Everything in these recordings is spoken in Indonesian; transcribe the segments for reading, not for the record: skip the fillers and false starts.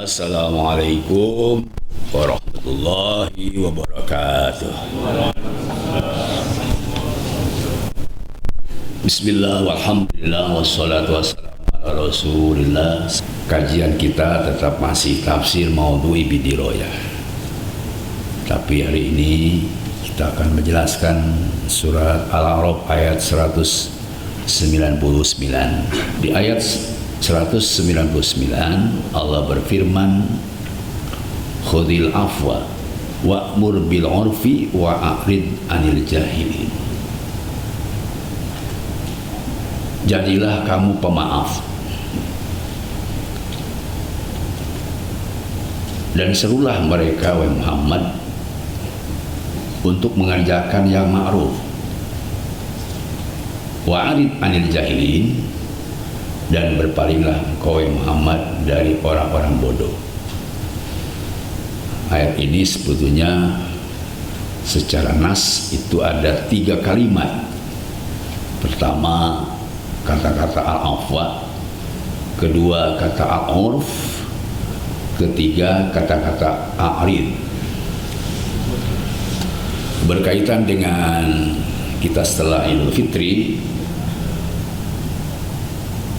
Assalamualaikum warahmatullahi wabarakatuh. Bismillah, walhamdulillah, wassalatu wassalamu ala rasulillah. Kajian kita tetap masih tafsir Maudhu'i Bidiroyah. Tapi hari ini kita akan menjelaskan surat Al-A'raf ayat 199. Di ayat 199 Allah berfirman, khudhil afwa wa'mur bil 'urfi wa'rid 'anil jahilin. Jadilah kamu pemaaf dan serulah mereka, wahai Muhammad, untuk mengerjakan yang ma'ruf, wa'rid 'anil jahilin, dan berpalinglah engkau Muhammad dari orang-orang bodoh. Ayat ini sebetulnya secara nas itu ada 3 kalimat. Pertama kata-kata al-afwa, kedua kata al-urf, ketiga kata-kata a'rid. Berkaitan dengan kita setelah Idul Fitri,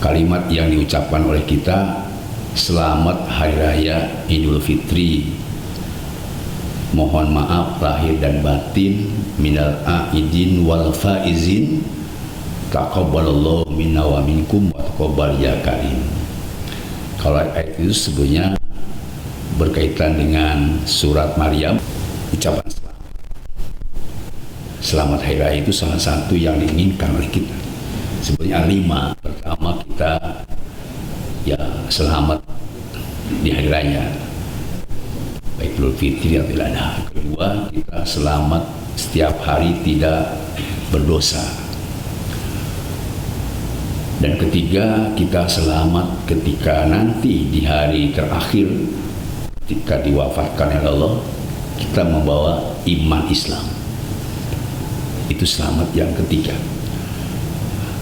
kalimat yang diucapkan oleh kita, selamat hari raya Idul Fitri, mohon maaf lahir dan batin, minal aidin wal faizin, taqabbalallahu minna wa minkum wa taqabbal ya karim. Kalau ayat itu sebenarnya berkaitan dengan surat Maryam, ucapan selamat hari raya itu salah satu yang diinginkan oleh kita. Sebenarnya 5. Pertama, kita ya selamat di hari raya baik Idul Fitri atau Idul Adha. Kedua, kita selamat setiap hari tidak berdosa. Dan ketiga, kita selamat ketika nanti di hari terakhir, ketika diwafatkan oleh Allah, kita membawa iman Islam. Itu selamat yang ketiga.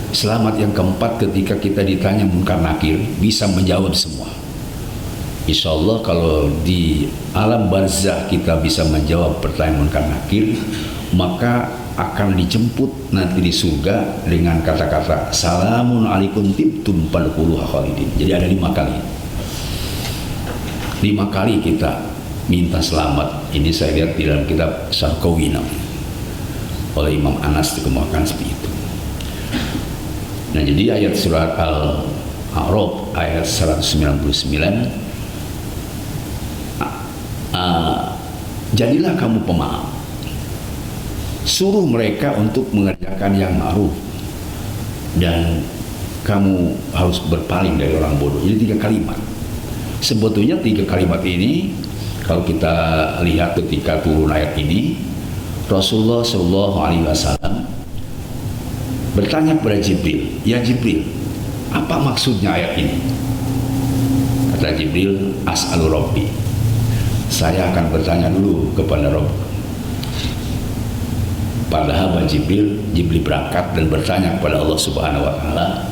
Selamat yang keempat, ketika kita ditanya munkar nakir, bisa menjawab semua. Insya Allah kalau di alam barzah kita bisa menjawab pertanyaan munkar nakir, maka akan dijemput nanti di surga dengan kata-kata salamun alaikum tibtum fadkhuluha khalidin. Jadi ada 5 kali. 5 kali kita minta selamat. Ini saya lihat di dalam kitab Syarqawi oleh Imam Anas dikemukakan seperti itu. Nah, jadi ayat surat Al-A'raf ayat 199, jadilah kamu pemaaf, suruh mereka untuk mengerjakan yang ma'ruf, dan kamu harus berpaling dari orang bodoh. Jadi 3 kalimat. Sebetulnya 3 kalimat ini kalau kita lihat ketika turun ayat ini, Rasulullah SAW bertanya kepada Jibril, ya Jibril, apa maksudnya ayat ini? Kata Jibril, as'alu Rabbi, saya akan bertanya dulu kepada Rabb. Padahal Jibril berangkat dan bertanya kepada Allah Subhanahu wa Ta'ala.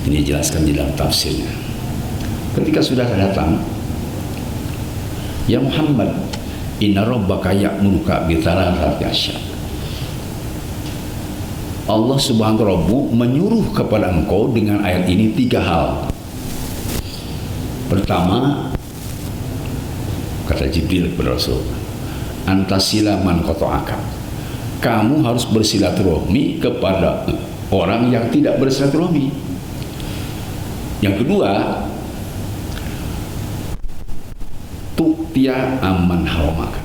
Ini dijelaskan di dalam tafsirnya. Ketika sudah datang, ya Muhammad, inna rabbaka ya'muruka bi thalathati asya'. Allah Subhanahu wa Ta'ala menyuruh kepada engkau dengan ayat ini 3 hal. Pertama, kata Jibril kepada Rasul, antasila man qata'aka, kamu harus bersilaturahmi kepada orang yang tidak bersilaturahmi. Yang kedua, tu'tiya amman haramaka,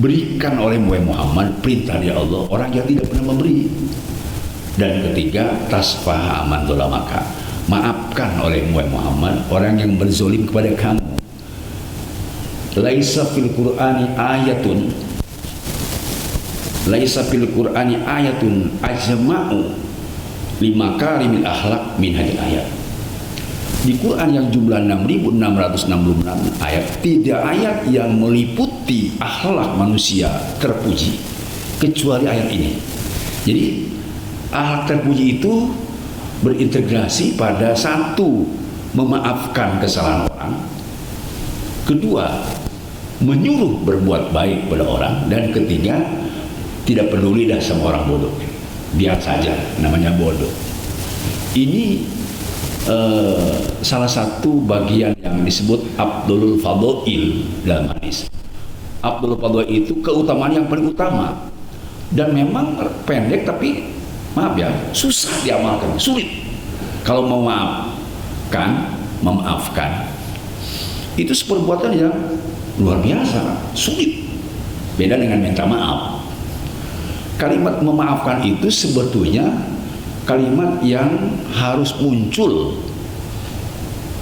berikan oleh Muhammad perintah dari Allah orang yang tidak pernah memberi. Dan ketiga, tasfaha aman dolamaka, maafkan oleh Muhammad orang yang berzolim kepada kamu. Laisa fil Qur'ani ayatun ajma'u lima karimil akhlak min hadil ayat. Di Quran yang jumlah 6.666 ayat, tidak ayat yang meliputi akhlak manusia terpuji kecuali ayat ini. Jadi akhlak terpuji itu berintegrasi pada 1, memaafkan kesalahan orang, Kedua, menyuruh berbuat baik pada orang. Dan ketiga, tidak peduli dah sama orang bodoh, biar saja, namanya bodoh. Ini salah satu bagian yang disebut Abdul Fadail dalam hadis. Abdul Fadail itu keutamaan yang paling utama, dan memang pendek tapi maaf ya, susah diamalkan, sulit. Kalau memaafkan itu perbuatan yang luar biasa, sulit. Beda dengan minta maaf. Kalimat memaafkan itu sebetulnya kalimat yang harus muncul,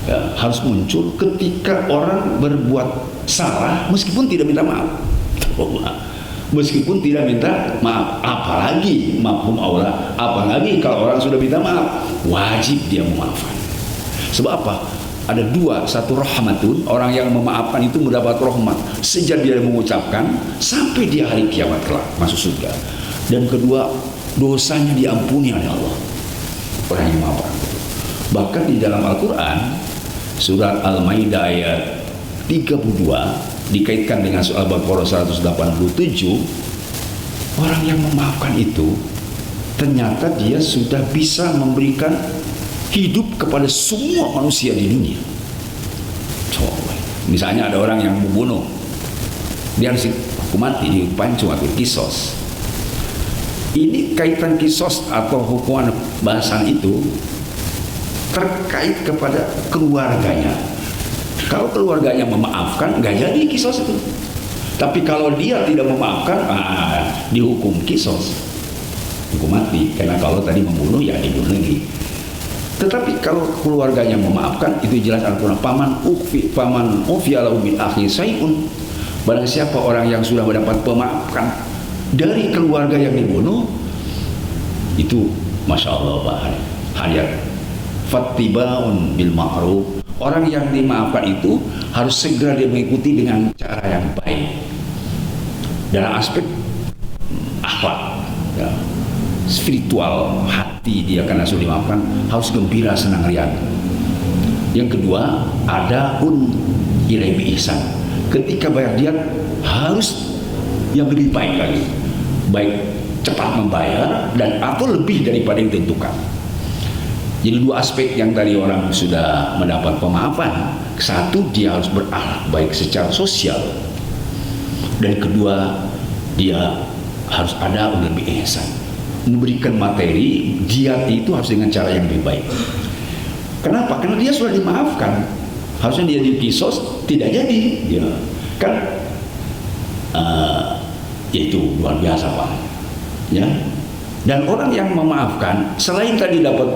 ya, harus muncul ketika orang berbuat salah meskipun tidak minta maaf. Meskipun tidak minta maaf, apalagi mafhum aula, apalagi kalau orang sudah minta maaf, wajib dia memaafkan. Sebab apa? Ada dua, satu rahmatun, orang yang memaafkan itu mendapat rahmat sejak dia mengucapkan sampai dia hari kiamat kelak masuk surga. Dan kedua, dosanya diampuni oleh Allah, orang yang memaafkan. Bahkan di dalam Al-Quran surat Al-Maidah ayat 32 dikaitkan dengan soal Al-Baqarah 187, orang yang memaafkan itu ternyata dia sudah bisa memberikan hidup kepada semua manusia di dunia. Coba, misalnya ada orang yang membunuh, dia harus hukum mati, dihukum cuma kisos. Ini kaitan kisos atau hukuman bahasan itu terkait kepada keluarganya. Kalau keluarganya memaafkan, nggak jadi kisos itu. Tapi kalau dia tidak memaafkan, dihukum kisos, hukum mati. Karena kalau tadi membunuh, ya dibunuh lagi. Tetapi kalau keluarganya memaafkan, itu jelas Al-Quran. Paman ufiyalahu min akhi sayun. Barang siapa orang yang sudah mendapat pemaafkan dari keluarga yang dibunuh, itu masya Allah Pak hayat fattibaun bil ma'ruf. Orang yang dimaafkan itu harus segera dia mengikuti dengan cara yang baik dalam aspek akhlak, ya, spiritual, hati dia karena sudah dimaafkan harus gembira, senang riang. Yang kedua, ada ilai bi ihsan. Ketika bayar dia harus yang lebih baik lagi, baik cepat membayar dan atau lebih daripada yang ditentukan. Jadi dua aspek yang tadi orang sudah mendapat pemaafan. Satu, dia harus berakhlak baik secara sosial, dan kedua, dia harus ada lebih ihsan, memberikan materi dia itu harus dengan cara yang lebih baik. Kenapa? Karena dia sudah dimaafkan. Harusnya dia dikisos, tidak jadi, ya kan? Itu luar biasa Pak, ya. Dan orang yang memaafkan selain tadi dapat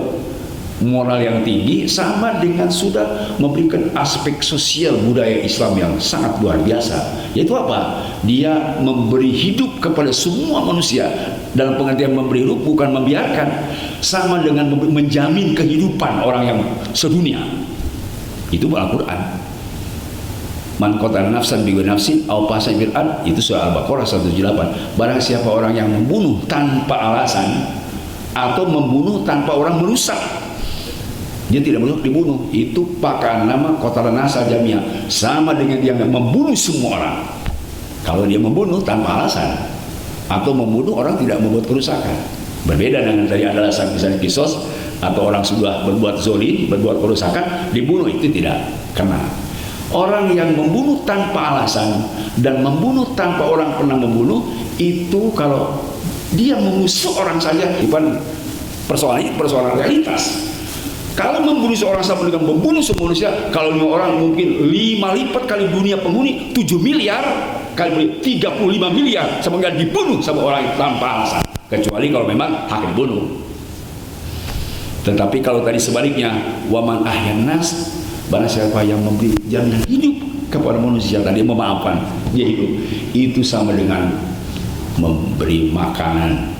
moral yang tinggi, sama dengan sudah memberikan aspek sosial budaya Islam yang sangat luar biasa. Yaitu apa? Dia memberi hidup kepada semua manusia. Dalam pengertian memberi hidup bukan membiarkan, sama dengan menjamin kehidupan orang yang sedunia. Itu Al-Quran. Man qatala nafsan bi nafsin aw fasada bil ard, itu soal Al-Baqarah 178. Barang siapa orang yang membunuh tanpa alasan atau membunuh tanpa orang merusak, dia tidak boleh dibunuh. Itu pakai nama qatala nasa jamia, sama dengan dia membunuh semua orang. Kalau dia membunuh tanpa alasan atau membunuh orang tidak membuat kerusakan, berbeda dengan tadi ada alasan, misalnya kisos atau orang sudah berbuat zolim, berbuat kerusakan, dibunuh, itu tidak kena. Orang yang membunuh tanpa alasan dan membunuh tanpa orang pernah membunuh, itu kalau dia mengusuk orang saja, bukan persoalan realitas. Kalau membunuh seorang sama dengan membunuh semua manusia, kalau 5 orang mungkin 5 lipat kali dunia penghuni 7 miliar kali 35 miliar sama dengan dibunuh sama orang tanpa alasan, kecuali kalau memang hak dibunuh. Tetapi kalau tadi sebaliknya, waman ahyan nas, barang siapa yang memberi jaminan hidup kepada manusia, tadi memaafkan dia hidup, itu sama dengan memberi makanan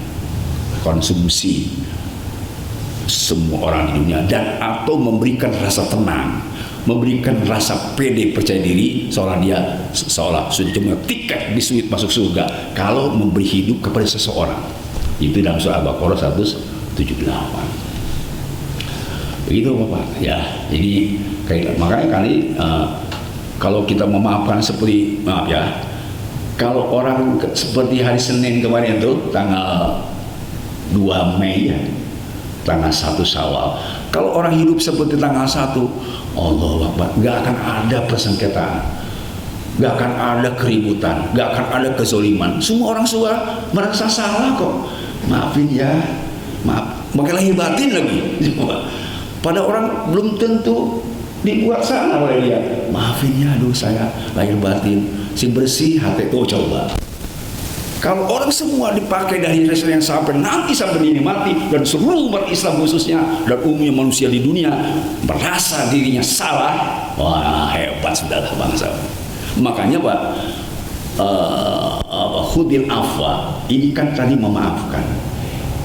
konsumsi semua orang di dunia, dan atau memberikan rasa tenang, memberikan rasa pede percaya diri, seolah sudah cuma tiket bisuit masuk surga kalau memberi hidup kepada seseorang. Itu dalam surah Al-Baqarah 178. Begitu Bapak ya. Jadi makanya kali Kalau kita memaafkan seperti, maaf ya, kalau orang seperti hari Senin kemarin itu tanggal 2 Mei ya, tanggal 1 Syawal, kalau orang hidup seperti tanggal 1, Allah Akbar, nggak akan ada persengketaan, nggak akan ada keributan, nggak akan ada kezoliman. Semua orang merasa salah kok. Maafin ya, maaf. Makin lahir batin lagi. Pada orang belum tentu dibuat salah oleh dia. Maafin ya, aduh saya lahir batin, si bersih hati. Oh coba. Kalau orang semua dipakai dari Rasul yang sampai nanti sampai ini mati, dan seluruh umat Islam khususnya dan umumnya manusia di dunia merasa dirinya salah, wah hebat sudahlah bangsa. Makanya Pak, khudil afwa ini kan tadi memaafkan.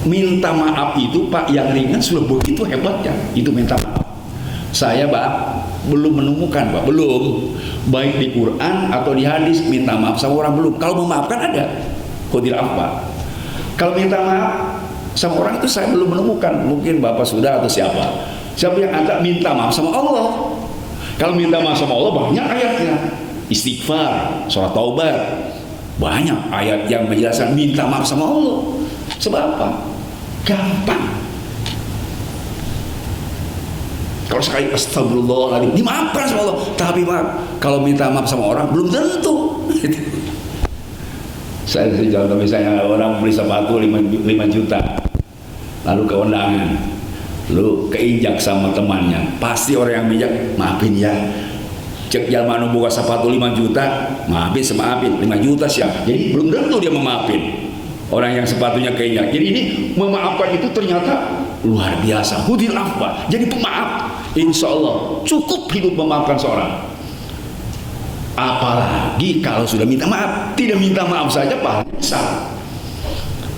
Minta maaf itu Pak yang ringan sudah begitu hebatnya, itu minta maaf. Saya Pak belum menemukan Pak, belum, baik di Quran atau di hadis minta maaf sama orang belum. Kalau memaafkan ada khudil afwa. Kalau minta maaf sama orang itu saya belum menemukan. Mungkin Bapak sudah atau siapa yang ada minta maaf sama Allah. Kalau minta maaf sama Allah banyak ayatnya. Istighfar, sholat taubat, banyak ayat yang menjelaskan minta maaf sama Allah. Sebab apa? Gampang. Kalau sekali astagfirullahaladzim dimaafkan sama Allah, tapi Pak kalau minta maaf sama orang belum tentu. Saya contoh misalnya orang beli sepatu 5 juta, lalu ke undangan, lalu keinjak sama temannya, pasti orang yang minjak maafin ya. Cek jalan buka sepatu 5 juta, maafin semaafin 5 juta siapa? Jadi belum tentu dia memaafin orang yang sepatunya keinjak. Jadi ini memaafkan itu ternyata luar biasa. Hudil afwa, jadi pemaaf. Insya Allah cukup hidup memaafkan seorang. Apalagi kalau sudah minta maaf, tidak minta maaf saja pahalanya besar.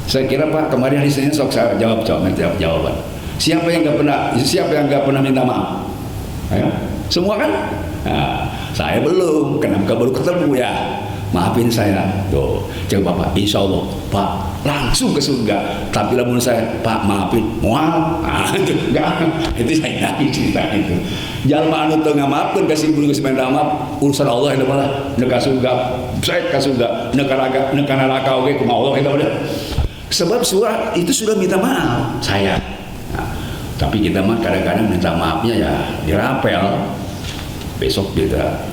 Saya kira Pak kemarin hari Senin sok saya jawab jawaban. Siapa yang nggak pernah minta maaf? Ayo, semua kan? Nah, saya belum, kenapa baru ketemu ya? Maafin saya, tuh, coba Pak, insya Allah Pak langsung ke surga. Tapi lamun saya Pak maafin, mual, enggak, itu saya nanti cerita itu. Jalma anu tengah maafkan kasih bulu kasih minta maaf, urusan Allah itu malah neka surga, saya ke surga, neka neraka oke, kuma Allah kita udah. Sebab surah itu sudah minta maaf saya. Nah, tapi kita mah kadang-kadang minta maafnya ya dirapel. Besok kita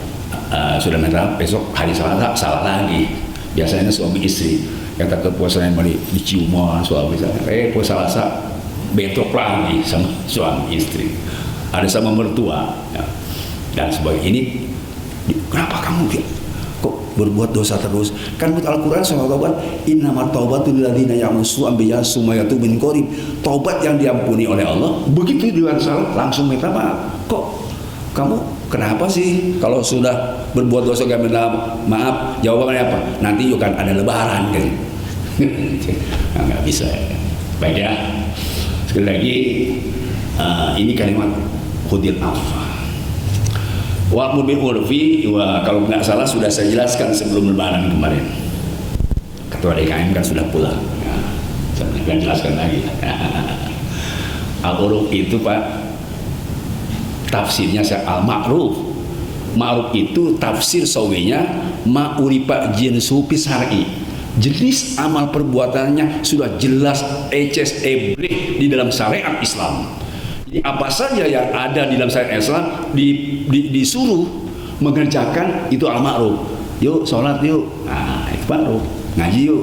sudah minta besok hari Selasa salah lagi. Biasanya suami istri kata kepuasan yang diciuman suami saya, puasa Selasa bentrok lagi sama suami istri, ada sama mertua ya. Dan sebagainya. Ini kenapa kamu kok berbuat dosa terus? Kan menurut Al-Quran sama taubat, innamat taubatul ladzina ya'maluna su'an bijahatin tsumma yatubuna min qarib. Taubat yang diampuni oleh Allah, begitu dia salah langsung minta maaf. Kok kamu kenapa sih kalau sudah berbuat dosa gak minta maaf? Jawabannya apa? Nanti yuk kan ada lebaran kan. Nah, nggak bisa ya. Baik ya, sekali lagi ini kalimat khudil afwa wa'mur bil urfi. Kalau nggak salah sudah saya jelaskan sebelum lebaran kemarin. Ketua DKM kan sudah pulang ya, saya akan jelaskan lagi. Al-uruf itu Pak tafsirnya al-ma'ruf. Ma'ruf itu tafsir sawinya ma'uripa jinsu pisari. Jenis amal perbuatannya sudah jelas eces ebreh di dalam syariat Islam. Jadi apa saja yang ada di dalam syariat Islam disuruh mengerjakan itu al-ma'ruf. Yuk sholat yuk, nah itu ma'ruf. Ngaji yuk.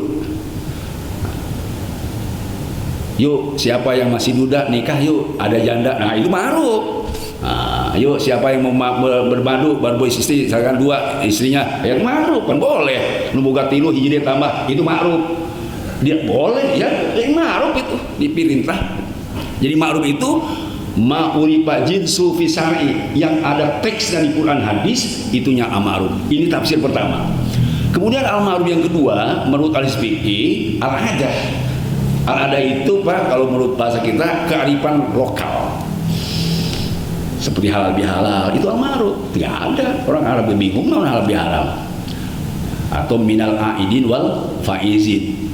Yuk siapa yang masih muda nikah yuk, ada janda, nah itu ma'ruf. Nah, yuk siapa yang mau bermadu baru istri, misalkan 2 istrinya, yang ma'ruf kan boleh. Nubuga tilu hiji dia tambah, itu ma'ruf. Dia boleh ya, yang ma'ruf itu diperintah. Jadi ma'ruf itu ma'urifa jinsu fi syar'i, yang ada teks dari Quran hadis itunya al-ma'ruf. Ini tafsir pertama. Kemudian al-ma'ruf yang kedua menurut al-fiqih al-adah. Al-adah itu Pak kalau menurut bahasa kita kearifan lokal. Seperti halal bihalal itu al-ma'ruf. Tidak ada orang Arab bingung non halal bihalal. Atau minal aidin wal faizin.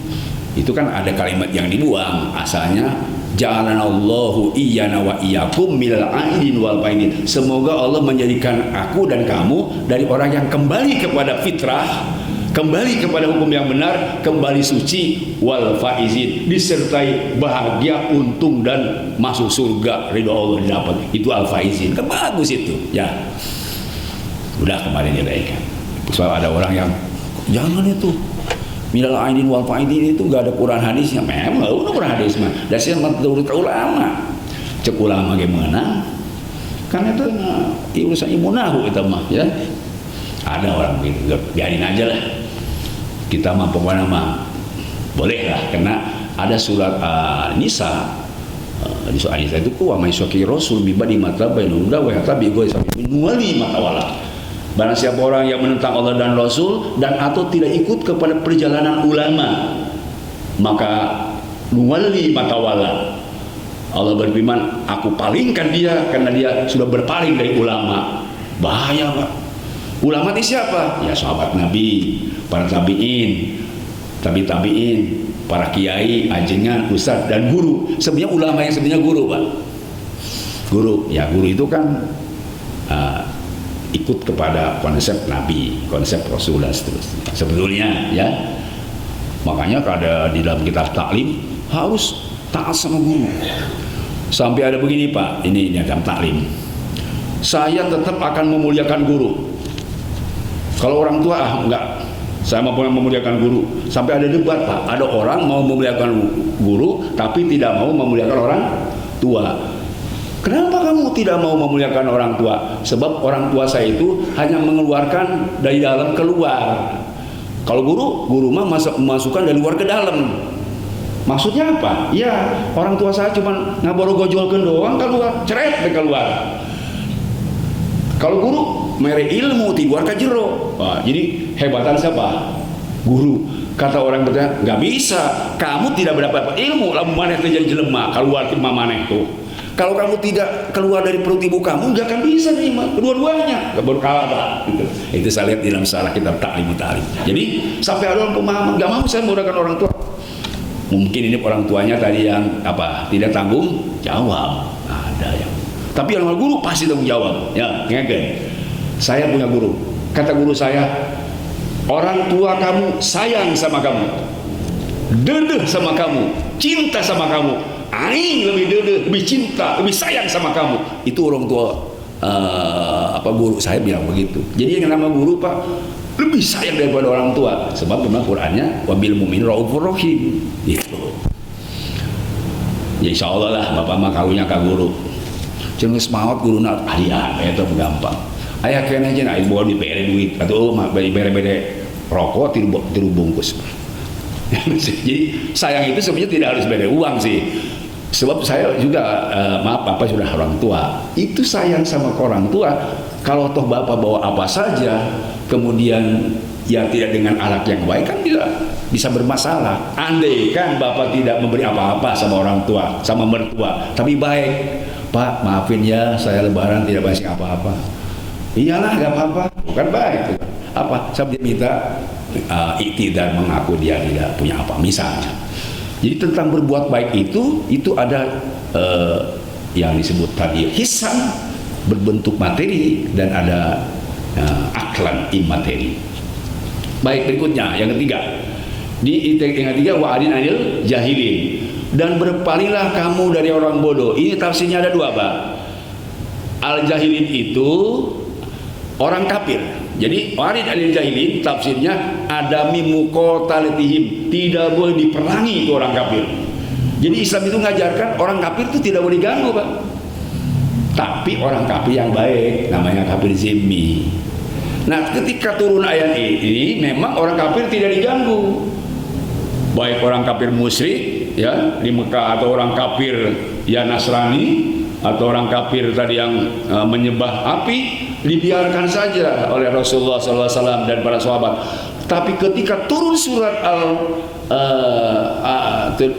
Itu kan ada kalimat yang dibuang, asalnya Ja'alanallahu iyyana wa iyyakum minal aidin wal faidin. Semoga Allah menjadikan aku dan kamu dari orang yang kembali kepada fitrah, kembali kepada hukum yang benar, kembali suci, wal faizin, disertai bahagia, untung dan masuk surga, ridho Allah didapat. Itu al faizin. Kan bagus itu, ya. Udah kemarin diraikan. Soal ada orang yang jangan itu minal aidin wal faidin itu enggak ada Quran hadisnya. Memang udah Quran hadis mah. Dasar menurut ulama. Cek ulama gimana? Kan itu urusan imunahu itu mah, ya. Ada orang begitu, biarin aja lah. Kita mah pokoknya mah boleh lah, karena ada surat Nisa. Di surat Nisa itu wa may syaqi rasul bi badi mata bainunda wa tabi go nuwali matawala. Barang siapa orang yang menentang Allah dan Rasul dan atau tidak ikut kepada perjalanan ulama, maka nuwali matawala. Allah berfirman, aku palingkan dia karena dia sudah berpaling dari ulama. Bahaya, Pak. Ulama itu siapa? Ya sahabat Nabi, para tabi'in, tabi'in, para kiai, ajengan, ustaz dan guru. Sebenarnya ulama yang sebenarnya guru, Pak. Guru, ya guru itu kan ikut kepada konsep Nabi, konsep Rasul dan seterusnya. Sebetulnya, ya. Makanya ada di dalam kitab taklim harus taat sama guru. Sampai ada begini, Pak, ini dalam taklim. Saya tetap akan memuliakan guru. Kalau orang tua enggak, saya mau memuliakan guru. Sampai ada debat, Pak. Ada orang mau memuliakan guru tapi tidak mau memuliakan orang tua. Kenapa kamu tidak mau memuliakan orang tua? Sebab orang tua saya itu hanya mengeluarkan dari dalam keluar. Kalau guru mah masukkan dari luar ke dalam. Maksudnya apa? Ya, orang tua saya cuma ngaborogojolkeun doang keluar, ceret keluar. Kalau guru mere ilmu ti luar ka jero. Jadi hebatan siapa? Guru. Kata orang bertanya, nggak bisa. Kamu tidak mendapat ilmu, lamun maneh teh jadi jelema, keluar ti maneh tuh. Kalau kamu tidak keluar dari perut ibu kamu, nggak akan bisa terima kedua-duanya. Kebun kalah, Pak. Gitu. Itu saya lihat di dalam salah kitab Ta'lim Ta'lim. Jadi sampai ada orang pemahaman, nggak mau saya menggunakan orang tua. Mungkin ini orang tuanya tadi yang apa? Tidak tanggung jawab. Ada yang. Tapi yang guru pasti tanggung jawab. Ya, ngegen. Saya punya guru. Kata guru saya, orang tua kamu sayang sama kamu, dedeh sama kamu, cinta sama kamu. Aing lebih dedeh, lebih cinta, lebih sayang sama kamu. Itu orang tua guru saya bilang begitu. Jadi yang nama guru, Pak, lebih sayang daripada orang tua. Sebab memang Qur'annya wabil mu'min raufur rahim. Itu. Ya insya Allah lah bapak mah kalunya ka guru. Jeung geus maot guruna aya eta gampang. Aya kene aja aya bawa dibere duit atuh mah bere-bere rokok tiru bungkus. Jadi sayang itu sebenarnya tidak harus beri uang sih. Sebab saya juga maaf bapak sudah orang tua. Itu sayang sama orang tua. Kalau toh bapak bawa apa saja, kemudian ya tidak dengan alat yang baik kan bisa bermasalah. Andai kan bapak tidak memberi apa-apa sama orang tua, sama mertua, tapi baik, Pak maafin ya saya lebaran tidak kasih apa-apa. Iyalah nggak apa-apa, bukan baik. Apa? Saya minta iktidar mengaku dia tidak punya apa misalnya. Jadi tentang berbuat baik itu ada yang disebut tadi hisan berbentuk materi dan ada aklan imateri. Baik, berikutnya yang ketiga. Yang ketiga wa'adin anil jahilin, dan berpalinglah kamu dari orang bodoh. Ini tafsirnya ada dua, Pak. Al jahilin itu orang kafir. Jadi wa'adin anil jahilin tafsirnya ada mimuqatalatihim, tidak boleh diperangi ke orang kafir. Jadi Islam itu mengajarkan orang kafir itu tidak boleh diganggu, Pak. Tapi orang kafir yang baik namanya kafir zimmi. Nah, ketika turun ayat ini memang orang kafir tidak diganggu. Baik orang kafir musyrik ya di Mekah atau orang kafir ya Nasrani atau orang kafir tadi yang menyembah api dibiarkan saja oleh Rasulullah SAW dan para sahabat. Tapi ketika turun surat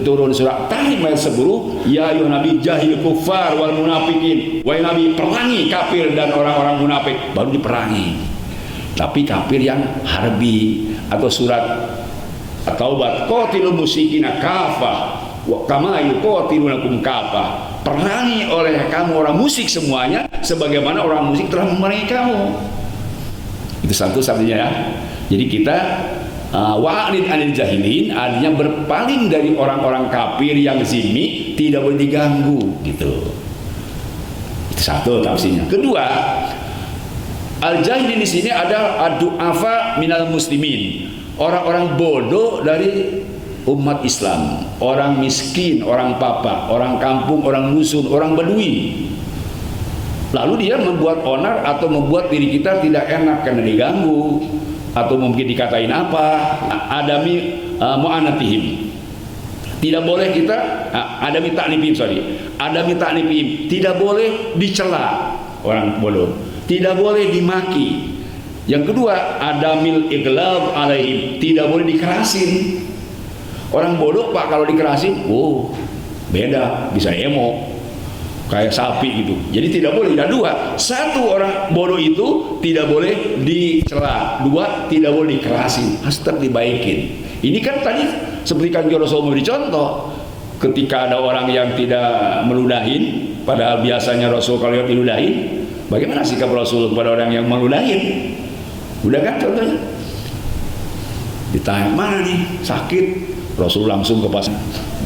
turun surat Tahrim ayat 10, ya ayuhan nabi jahil kufar wal munafikin, wahai nabi perangi kafir dan orang-orang munafik, baru diperangi. Tapi kafir yang harbi atau surat At-Taubah qatilul musyrikina kafah, wa kama yuqatilunakum kafah, perangi oleh kamu orang musyrik semuanya sebagaimana orang musyrik telah memerangi kamu. Itu satu-satunya ya. Jadi kita wa'alid anil jahilin, artinya berpaling dari orang-orang kafir yang zimmi, tidak boleh diganggu gitu. Itu satu tafsirnya. Kedua, al-jahilin di sini ada ad-du'afa minal muslimin, orang-orang bodoh dari umat Islam, orang miskin, orang papa, orang kampung, orang dusun, orang badui. Lalu dia membuat onar atau membuat diri kita tidak enak karena diganggu, atau mungkin dikatain apa, adami mu'anatihim. Tidak boleh kita adami ta'nibihim, adami ta'nibihim, tidak boleh dicela orang bodoh, tidak boleh dimaki. Yang kedua, adamil iglab alaihim, tidak boleh dikerasin. Orang bodoh Pak kalau dikerasin, beda, bisa emo kayak sapi gitu. Jadi tidak boleh. Dan dua, satu, orang bodoh itu tidak boleh dicela, dua, tidak boleh dikerasin, harus tetap dibaikin. Ini kan tadi seperti kan Rasul memberi contoh, ketika ada orang yang tidak meludahin, padahal biasanya Rasul kalau yang diludahin, bagaimana sikap Rasul kepada orang yang meludahin? Udah kan contohnya, ditanya mana nih sakit, Rasul langsung ke pasar,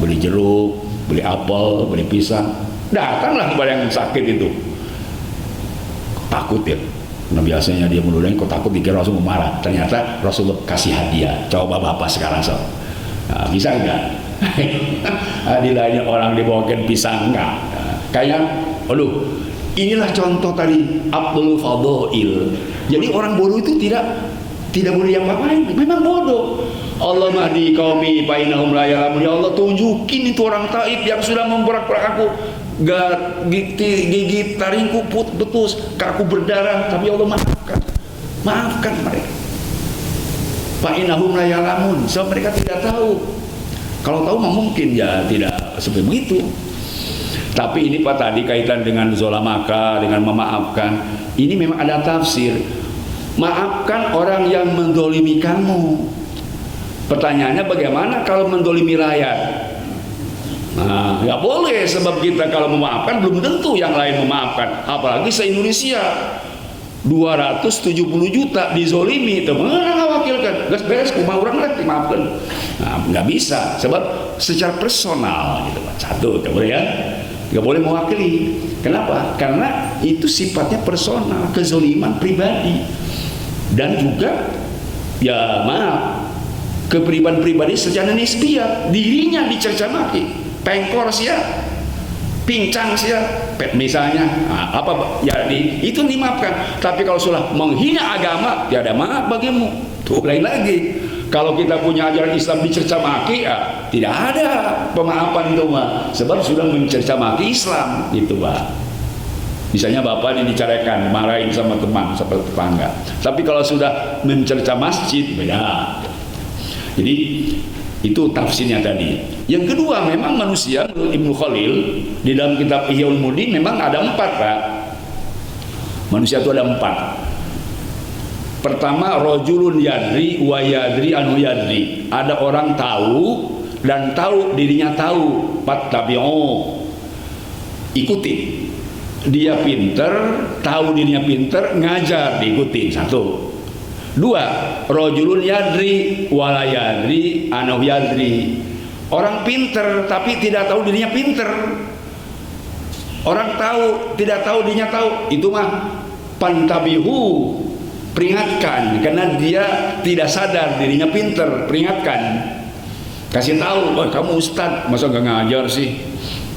beli jeruk, beli apel, beli pisang. Datanglah kepada yang sakit itu. Takut ya, nah biasanya dia meludahin, kok takut, dikira Rasul marah. Ternyata Rasul kasih hadiah. Coba bapak sekarang bisa enggak? Dilanya orang dibawakan pisang enggak? Kayak aduh, inilah contoh tadi Abdul Fadhil. Jadi orang bodoh itu tidak boleh yang ngapain, memang bodoh. Allah mahdi qaumi fa innahum la ya'lamun. Ya Allah, tunjukin itu orang Taif yang sudah memporak-porak aku, gigit taringku putus, kaku berdarah, tapi Allah maafkan mereka. Fa innahum la ya'lamun, sebab mereka tidak tahu. Kalau tahu mah mungkin ya tidak seperti begitu. Tapi ini Pak tadi kaitan dengan zolamaka, dengan memaafkan, ini memang ada tafsir. Maafkan orang yang mendolimi kamu. Pertanyaannya bagaimana kalau mendolimi rakyat? Nah, nggak boleh, sebab kita kalau memaafkan belum tentu yang lain memaafkan. Apalagi se-Indonesia 270 juta dizolimi, teman wakilkan, gas beres, kumah orang lagi maafkan. Nah, nggak bisa, sebab secara personal gitu. Satu, nggak boleh ya, nggak boleh mewakili. Kenapa? Karena itu sifatnya personal, kezoliman pribadi, dan juga ya maaf, kepribadian pribadi secara nisbiyah, dirinya dicerca maki, pengkor sia, pincang sia, misalnya, apa ya itu dimaafkan. Tapi kalau sudah menghina agama, ya ada maaf bagimu. Tuh lain lagi. Kalau kita punya ajaran Islam dicerca maki, ya tidak ada pemaafan itu mah, sebab sudah mencerca maki Islam itu Pak. Misalnya bapak ini diceraikan, marahin sama teman, sama tetangga. Tapi kalau sudah mencerca masjid, beda. Jadi itu tafsirnya tadi. Yang kedua, memang manusia menurut Ibnu Khalil di dalam kitab Ihya Ulumuddin memang ada 4 Pak. Manusia itu ada 4. Pertama, rojulun yadri wa yadri anu yadri. Ada orang tahu dan tahu dirinya tahu. Fattabi'u, ikuti. Dia pinter, tahu dirinya pinter, ngajar, diikuti. 1. 2, rojulun yadri wala yadri anu yadri. Orang pinter tapi tidak tahu dirinya pinter. Orang tahu tidak tahu dirinya tahu, itu mah pantabihu, peringatkan, karena dia tidak sadar dirinya pinter, peringatkan, kasih tahu, oh kamu ustad, masa gak ngajar sih?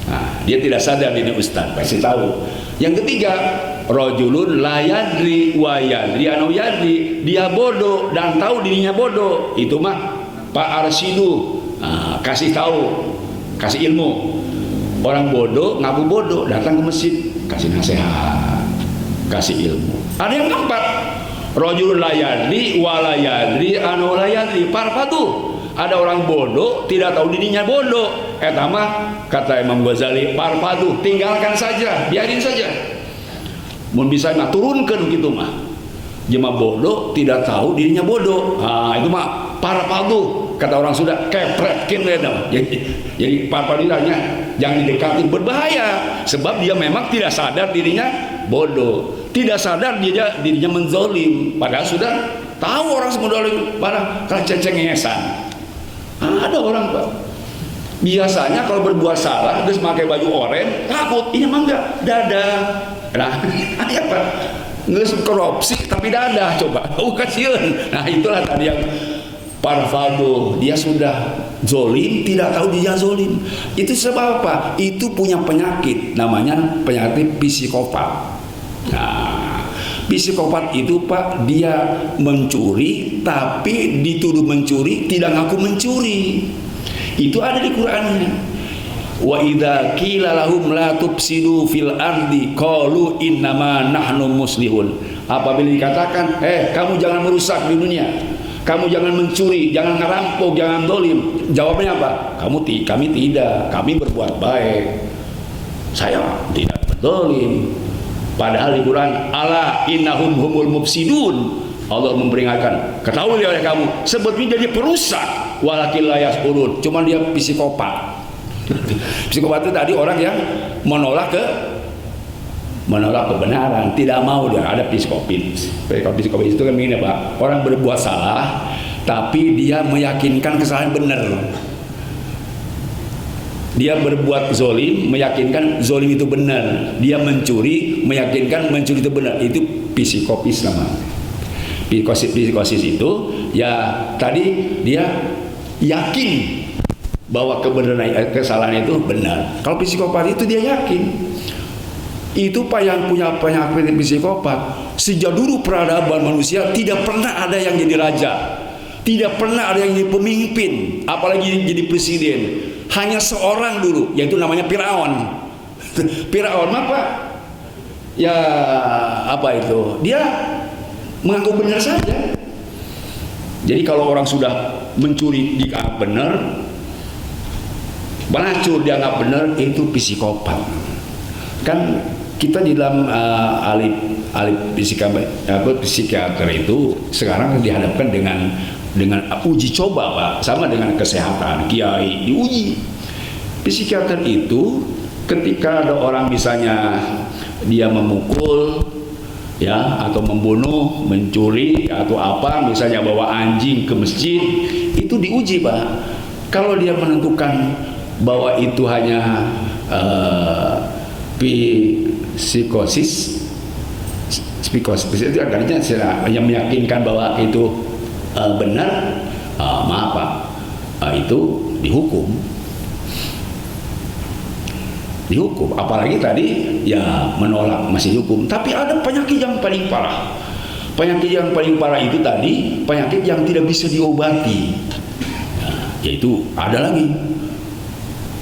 Nah, dia tidak sadar dirinya ustad, kasih tahu. Yang ketiga, rojulun la yadri wa yadri anu yadri, dia bodoh dan tahu dirinya bodoh, itu mah Pak Arsidu, kasih tahu, kasih ilmu. Orang bodoh ngaku bodoh, datang ke masjid, kasih nasihat, kasih ilmu. Ada yang keempat, rojulun la yadri wa la yadri anu la yadri, parfatu. Ada orang bodoh tidak tahu dirinya bodoh, etama kata Imam Ghazali, parfatu, tinggalkan saja, biarin saja. Mun bisa mah turunkan gitu mah. Jemaah bodoh tidak tahu dirinya bodoh. Itu mah parfatu, kata orang Sunda, kepretkin dong. Jadi padilahnya jangan didekati, berbahaya. Sebab dia memang tidak sadar dirinya bodoh, tidak sadar dirinya menzolim. Padahal sudah tahu orang semua dolim, malah cengcengesan. Ada orang Pak, biasanya kalau berbuat salah terus pakai baju oranye takut, ini mah enggak, dadah. Nah, ya Pak, nggak korupsi tapi dadah, coba kasihan. Nah itulah tadi yang parfado, dia sudah zolim, tidak tahu dia zolim. Itu sebab apa? Itu punya penyakit, namanya penyakit psikopat. Nah, psikopat itu Pak, dia mencuri tapi dituduh mencuri, tidak ngaku mencuri. Itu ada di Qur'annya. Wa idza qila lahum la tufsidu fil ardi qalu innama nahnu muslihun. Apabila dikatakan, kamu jangan merusak di dunia, kamu jangan mencuri, jangan ngerampok, jangan dolim. Jawabnya apa? Kami tidak, kami berbuat baik. Saya tidak berdolim. Padahal di Quran, ala innahum humul mufsidun. Allah memperingatkan, ketahui oleh kamu, sebetulnya jadi perusak, walakin la yashurun. Cuman dia psikopat. Psikopat itu tadi orang yang menolak kebenaran, tidak mau dia. Ada psikopis. Kalau psikopis itu kan begini Pak, orang berbuat salah tapi dia meyakinkan kesalahan benar. Dia berbuat zolim, meyakinkan zolim itu benar. Dia mencuri, meyakinkan mencuri itu benar. Itu psikopis namanya. Psikosis itu ya tadi dia yakin bahwa kebenaran kesalahan itu benar. Kalau psikopat itu dia yakin. Itu Pak yang punya penyakit psikopat. Sejak dulu peradaban manusia tidak pernah ada yang jadi raja, tidak pernah ada yang jadi pemimpin, apalagi jadi presiden. Hanya seorang dulu, yaitu namanya Firaun. Firaun apa? Ya apa itu? Dia mengaku benar saja. Jadi kalau orang sudah mencuri dianggap benar, pelacur dianggap benar, itu psikopat. Kan kita di dalam alif psikiater itu sekarang dihadapkan dengan uji coba Pak, sama dengan kesehatan, kiai diuji. Psikiater itu ketika ada orang misalnya dia memukul ya, atau membunuh, mencuri atau apa, misalnya bawa anjing ke masjid, itu diuji Pak. Kalau dia menentukan bahwa itu hanya psikosis itu artinya yang meyakinkan bahwa itu benar, maaf Pak, itu dihukum. Apalagi tadi ya menolak masih hukum. Tapi ada penyakit yang paling parah. Penyakit yang paling parah itu tadi penyakit yang tidak bisa diobati. Yaitu ada lagi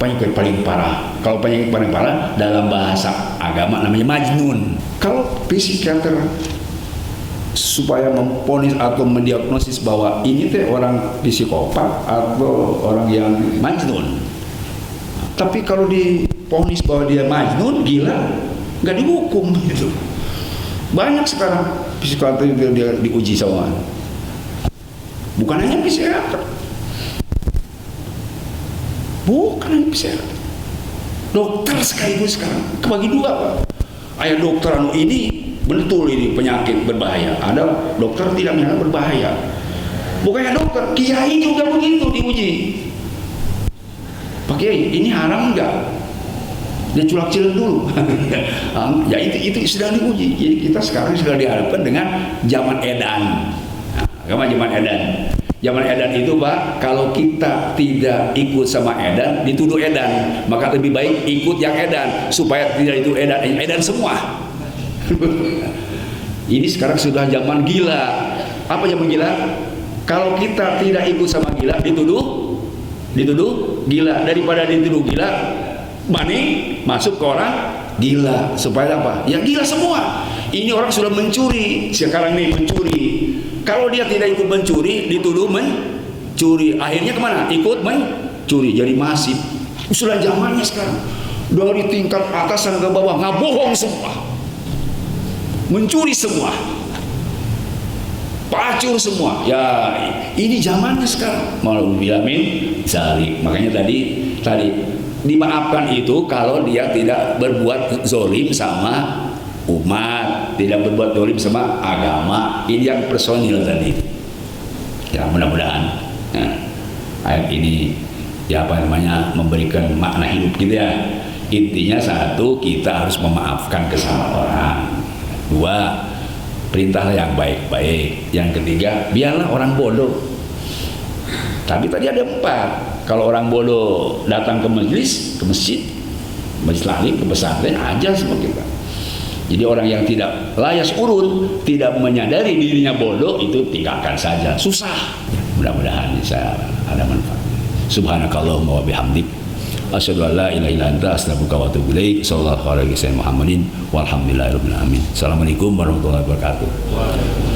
penyakit paling parah. Kalau penyakit paling parah dalam bahasa agama namanya majnun. Kalau psikiater supaya memponis atau mendiagnosis bahwa ini teh orang psikopat atau orang yang majnun. Tapi kalau diponis bahwa dia majnun, gila, nggak dihukum gitu. Banyak sekarang psikiater dia diuji sama. Bukan hanya psikiater. Bukan hanya psikiater. Dokter sekaligus sekarang kebagi dua Pak. Ayah dokter ini betul ini penyakit berbahaya. Ada dokter tidak menyatakan berbahaya. Bukannya dokter, kiai juga begitu diuji. Pak Kiai, ini haram enggak? Dia culak-culak dulu. Ya itu sedang diuji. Jadi kita sekarang sudah dihadapkan dengan zaman edan. Zaman edan. Zaman edan itu Pak, kalau kita tidak ikut sama edan, dituduh edan. Maka lebih baik ikut yang edan supaya tidak itu edan semua. Ini sekarang sudah zaman gila. Apa zaman gila? Kalau kita tidak ikut sama gila, dituduh gila. Daripada dituduh gila, mending masuk ke orang gila. Supaya apa? Ya gila semua. Ini orang sudah mencuri. Sekarang nih mencuri. Kalau dia tidak ikut mencuri, dituduh mencuri. Akhirnya kemana? Ikut mencuri. Jadi masif. Sudah zamannya sekarang. Dari tingkat atas sampai ke bawah, nggak bohong semua. Mencuri semua. pacur semua. Ya, ini zamannya sekarang. Mauzubillamin zalik. Makanya tadi dimaafkan itu kalau dia tidak berbuat zolim sama umat, tidak berbuat zolim sama agama. Ini yang personil tadi. Ya, mudah-mudahan ayat ini ya apa namanya memberikan makna hidup gitu ya. Intinya satu, kita harus memaafkan kesalahan orang. Dua, perintahlah yang baik-baik. Yang ketiga, biarlah orang bodoh. Tapi tadi ada 4. Kalau orang bodoh datang ke masjid taklim, ke pesantren, aja semua kita. Jadi orang yang tidak layas urun, tidak menyadari dirinya bodoh, itu tinggalkan saja. Susah. Mudah-mudahan bisa ada manfaat. Subhanakallahumma wa bihamdik, asyhadu an la ilaha illa anta, astaghfiruka wa atubu ilaik. Sallallahu alaihi wasallam Muhammadin walhamdulillahirabbil alamin. Assalamualaikum warahmatullahi wabarakatuh.